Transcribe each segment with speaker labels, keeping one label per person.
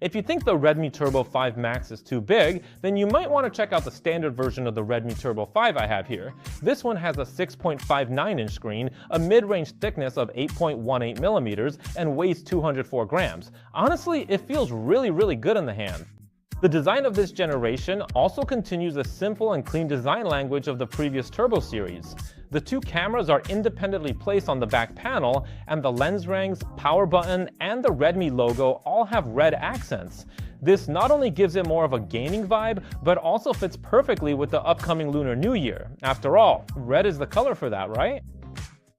Speaker 1: If you think the Redmi Turbo 5 Max is too big, then you might want to check out the standard version of the Redmi Turbo 5 I have here. This one has a 6.59-inch screen, a mid-range thickness of 8.18 millimeters, and weighs 204 grams. Honestly, it feels really good in the hand. The design of this generation also continues the simple and clean design language of the previous Turbo series. The two cameras are independently placed on the back panel, and the lens rings, power button, and the Redmi logo all have red accents. This not only gives it more of a gaming vibe, but also fits perfectly with the upcoming Lunar New Year. After all, red is the color for that, right?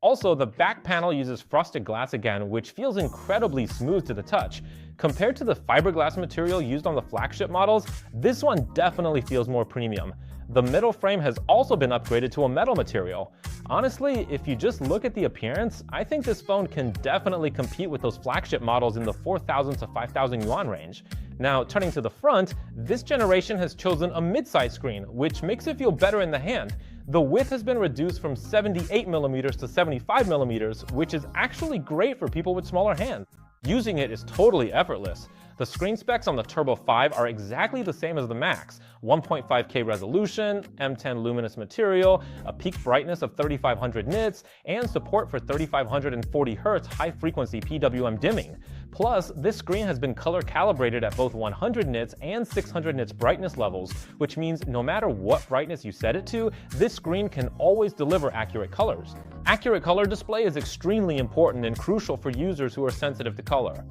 Speaker 1: Also, the back panel uses frosted glass again, which feels incredibly smooth to the touch. Compared to the fiberglass material used on the flagship models, this one definitely feels more premium. The middle frame has also been upgraded to a metal material. Honestly, if you just look at the appearance, I think this phone can definitely compete with those flagship models in the 4,000 to 5,000 yuan range. Now, turning to the front, this generation has chosen a mid-size screen, which makes it feel better in the hand. The width has been reduced from 78mm to 75mm, which is actually great for people with smaller hands. Using it is totally effortless. The screen specs on the Turbo 5 are exactly the same as the Max. 1.5K resolution, M10 luminous material, a peak brightness of 3500 nits, and support for 3540 Hz high-frequency PWM dimming. Plus, this screen has been color calibrated at both 100 nits and 600 nits brightness levels, which means no matter what brightness you set it to, this screen can always deliver accurate colors. Accurate color display is extremely important and crucial for users who are sensitive to color.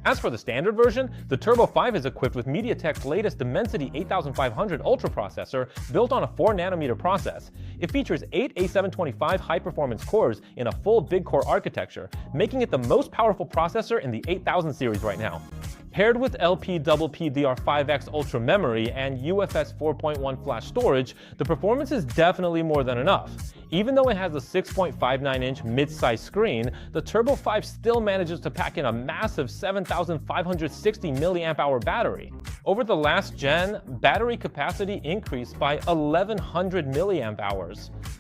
Speaker 1: As for the standard version, the Turbo 5 is equipped with MediaTek's latest Dimensity 8500 Ultra processor built on a 4nm process. It features 8 A725 high-performance cores in a full big-core architecture, making it the most powerful processor in the 8000 series right now. Paired with LPDDR5X Ultra memory and UFS 4.1 flash storage, the performance is definitely more than enough. Even though it has a 6.59-inch mid-size screen, the Turbo 5 still manages to pack in a massive 7,560 mAh battery. Over the last gen, battery capacity increased by 1,100 mAh.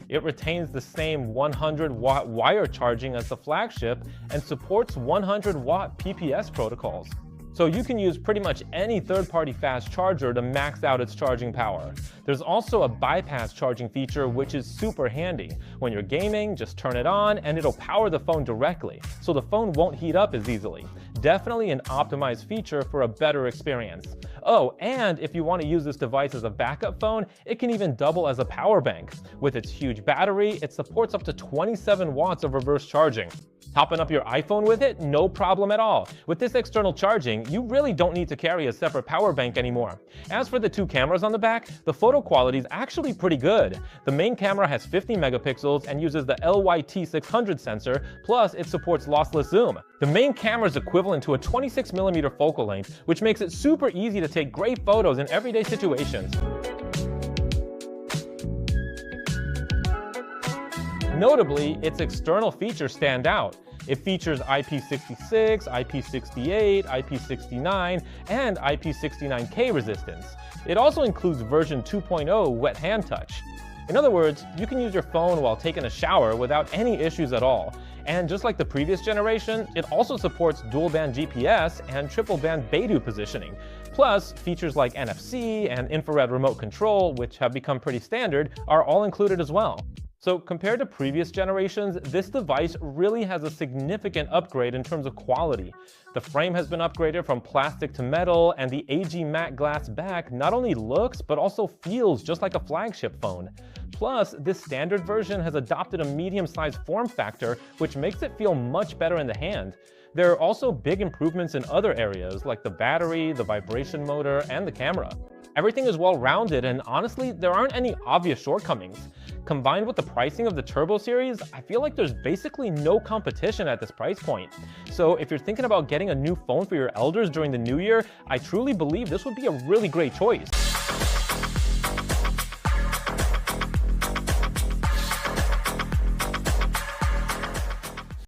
Speaker 1: It retains the same 100-watt wire charging as the flagship and supports 100-watt PPS protocols. So you can use pretty much any third-party fast charger to max out its charging power. There's also a bypass charging feature which is super handy. When you're gaming, just turn it on and it'll power the phone directly, so the phone won't heat up as easily. Definitely an optimized feature for a better experience. Oh, and if you want to use this device as a backup phone, it can even double as a power bank. With its huge battery, it supports up to 27 watts of reverse charging. Topping up your iPhone with it? No problem at all. With this external charging, you really don't need to carry a separate power bank anymore. As for the two cameras on the back, the photo quality is actually pretty good. The main camera has 50 megapixels and uses the LYT600 sensor, plus it supports lossless zoom. The main camera is equivalent to a 26mm focal length, which makes it super easy to take great photos in everyday situations. Notably, its external features stand out. It features IP66, IP68, IP69, and IP69K resistance. It also includes version 2.0 wet hand touch. In other words, you can use your phone while taking a shower without any issues at all. And just like the previous generation, it also supports dual-band GPS and triple-band Beidou positioning. Plus, features like NFC and infrared remote control, which have become pretty standard, are all included as well. So compared to previous generations, this device really has a significant upgrade in terms of quality. The frame has been upgraded from plastic to metal, and the AG matte glass back not only looks but also feels just like a flagship phone. Plus, this standard version has adopted a medium-sized form factor, which makes it feel much better in the hand. There are also big improvements in other areas like the battery, the vibration motor, and the camera. Everything is well-rounded, and honestly, there aren't any obvious shortcomings. Combined with the pricing of the Turbo series, I feel like there's basically no competition at this price point. So if you're thinking about getting a new phone for your elders during the new year, I truly believe this would be a really great choice.